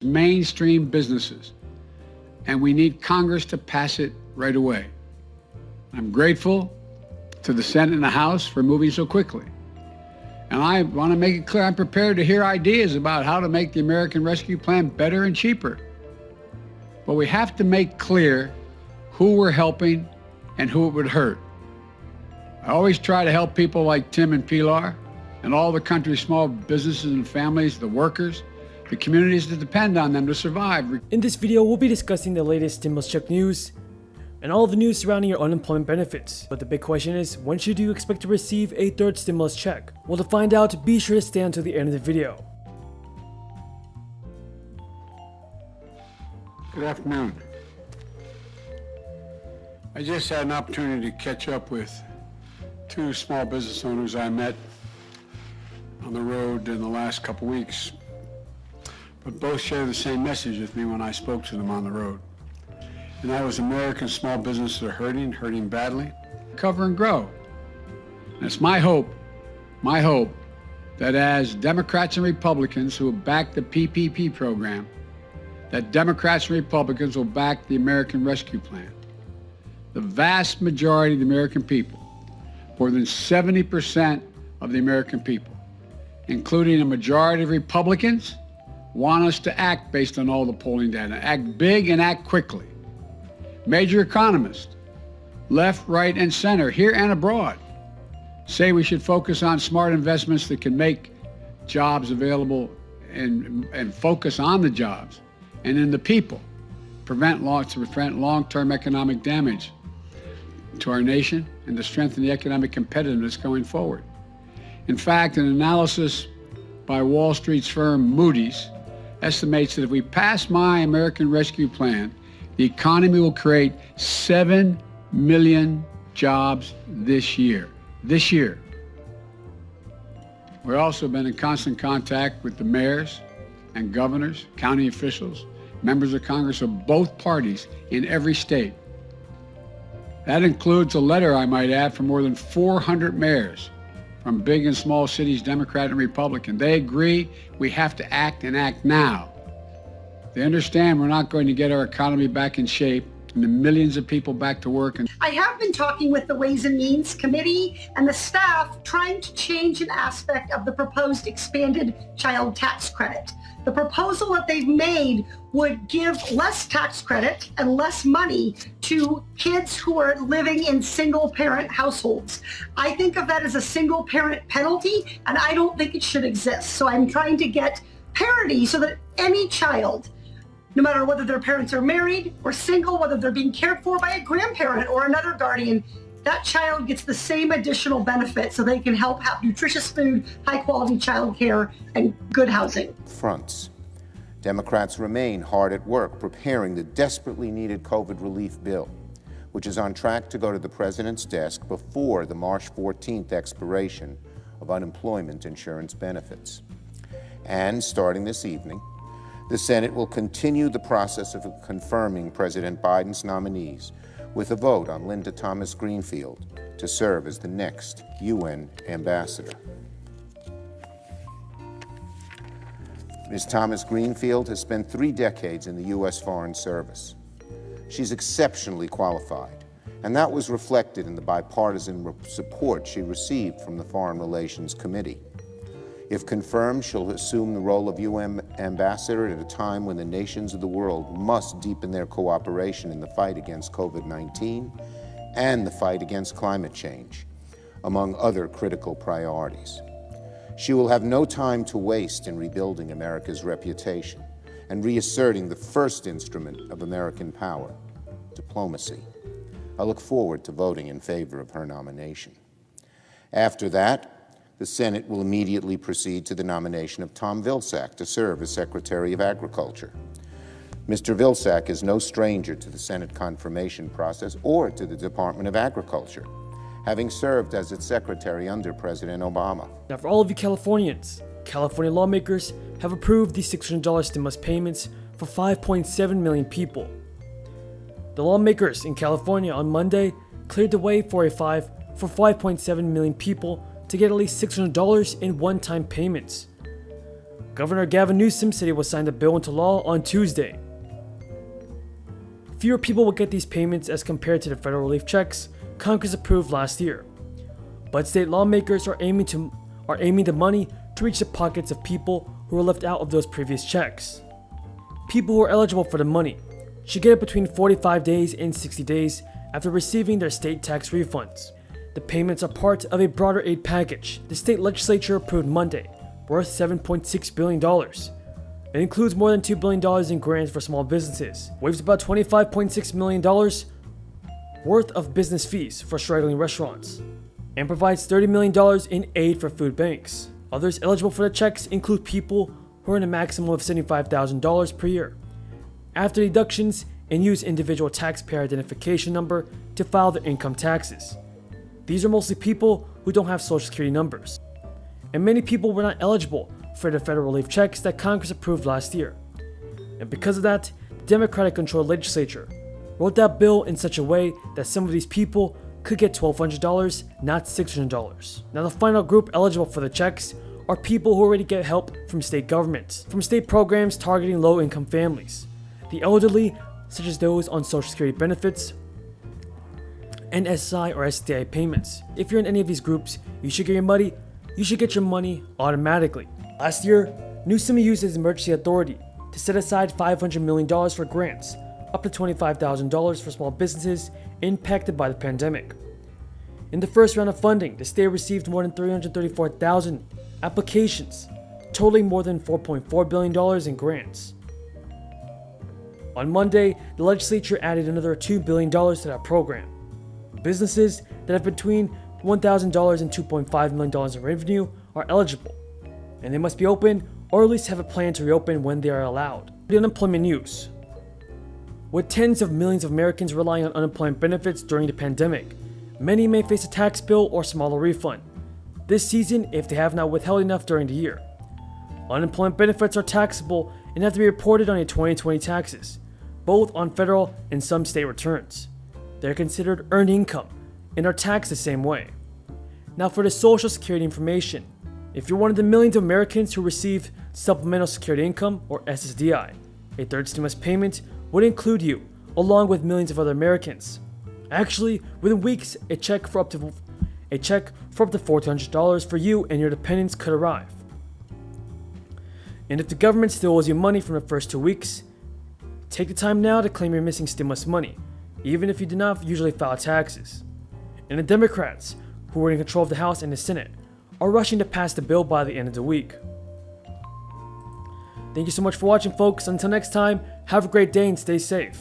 mainstream businesses, and we need Congress to pass it right away. I'm grateful to the Senate and the House for moving so quickly. And I want to make it clear I'm prepared to hear ideas about how to make the American Rescue Plan better and cheaper. But we have to make clear who we're helping and who it would hurt. I always try to help people like Tim and Pilar and all the country's small businesses and families, the workers, the communities that depend on them to survive. In this video, we'll be discussing the latest stimulus check news and all of the news surrounding your unemployment benefits. But the big question is, when should you expect to receive a third stimulus check? Well, to find out, be sure to stay until the end of the video. Good afternoon. I just had an opportunity to catch up with two small business owners I met on the road in the last couple weeks, but both share the same message with me when I spoke to them on the road. And that was American small businesses are hurting badly, recover and grow. And it's my hope that as Democrats and Republicans who have backed the PPP program, that Democrats and Republicans will back the American Rescue Plan. The vast majority of the American people, more than 70% of the American people, including a majority of Republicans, want us to act based on all the polling data, act big and act quickly. Major economists, left, right, and center, here and abroad, say we should focus on smart investments that can make jobs available and focus on the jobs and in the people, prevent long-term economic damage to our nation and to strengthen the economic competitiveness going forward. In fact, an analysis by Wall Street's firm Moody's estimates that if we pass my American Rescue Plan, the economy will create 7 million jobs this year. This year. We've also been in constant contact with the mayors and governors, county officials, members of Congress of both parties in every state. That includes a letter, I might add, from more than 400 mayors from big and small cities, Democrat and Republican. They agree we have to act and act now. They understand we're not going to get our economy back in shape and the millions of people back to work. I have been talking with the Ways and Means Committee and the staff trying to change an aspect of the proposed expanded child tax credit. The proposal that they've made would give less tax credit and less money to kids who are living in single-parent households. I think of that as a single-parent penalty, and I don't think it should exist. So I'm trying to get parity so that any child, no matter whether their parents are married or single, whether they're being cared for by a grandparent or another guardian, that child gets the same additional benefit so they can help have nutritious food, high-quality child care, and good housing. Fronts. Democrats remain hard at work preparing the desperately needed COVID relief bill, which is on track to go to the president's desk before the March 14th expiration of unemployment insurance benefits. And starting this evening, the Senate will continue the process of confirming President Biden's nominees with a vote on Linda Thomas Greenfield to serve as the next UN ambassador. Ms. Thomas Greenfield has spent 3 decades in the U.S. Foreign Service. She's exceptionally qualified, and that was reflected in the bipartisan support she received from the Foreign Relations Committee. If confirmed, she'll assume the role of UN ambassador at a time when the nations of the world must deepen their cooperation in the fight against COVID-19 and the fight against climate change, among other critical priorities. She will have no time to waste in rebuilding America's reputation and reasserting the first instrument of American power, diplomacy. I look forward to voting in favor of her nomination. After that, the Senate will immediately proceed to the nomination of Tom Vilsack to serve as Secretary of Agriculture. Mr. Vilsack is no stranger to the Senate confirmation process or to the Department of Agriculture, having served as its secretary under President Obama. Now, for all of you Californians, California lawmakers have approved the $600 stimulus payments for 5.7 million people. The lawmakers in California on Monday cleared the way for 5.7 million people to get at least $600 in one-time payments. Governor Gavin Newsom said he will sign the bill into law on Tuesday. Fewer people will get these payments as compared to the federal relief checks Congress approved last year. But state lawmakers are aiming the money to reach the pockets of people who were left out of those previous checks. People who are eligible for the money should get it between 45 days and 60 days after receiving their state tax refunds. The payments are part of a broader aid package the state legislature approved Monday, worth $7.6 billion. It includes more than $2 billion in grants for small businesses, waives about $25.6 million worth of business fees for struggling restaurants, and provides $30 million in aid for food banks. Others eligible for the checks include people who earn a maximum of $75,000 per year, after deductions, and use individual taxpayer identification number to file their income taxes. These are mostly people who don't have social security numbers, and many people were not eligible for the federal relief checks that Congress approved last year. And because of that, the Democratic-controlled legislature wrote that bill in such a way that some of these people could get $1,200, not $600. Now, the final group eligible for the checks are people who already get help from state governments, from state programs targeting low-income families, the elderly, such as those on social security benefits, and SSI or SDI payments. If you're in any of these groups, you should get your money automatically. Last year, Newsom used his emergency authority to set aside $500 million for grants, up to $25,000 for small businesses impacted by the pandemic. In the first round of funding, the state received more than 334,000 applications, totaling more than $4.4 billion in grants. On Monday, the legislature added another $2 billion to that program. Businesses that have between $1,000 and $2.5 million in revenue are eligible, and they must be open or at least have a plan to reopen when they are allowed. The unemployment news. With tens of millions of Americans relying on unemployment benefits during the pandemic, many may face a tax bill or smaller refund this season if they have not withheld enough during the year. Unemployment benefits are taxable and have to be reported on your 2020 taxes, both on federal and some state returns. They are considered earned income and are taxed the same way. Now for the Social Security information. If you're one of the millions of Americans who receive Supplemental Security Income, or SSDI, a third stimulus payment would include you, along with millions of other Americans. Actually, within weeks, a check for up to $1,400 for you and your dependents could arrive. And if the government still owes you money from the first 2 weeks, take the time now to claim your missing stimulus money, even if you do not usually file taxes. And the Democrats, who are in control of the House and the Senate, are rushing to pass the bill by the end of the week. Thank you so much for watching, folks. Until next time, have a great day and stay safe.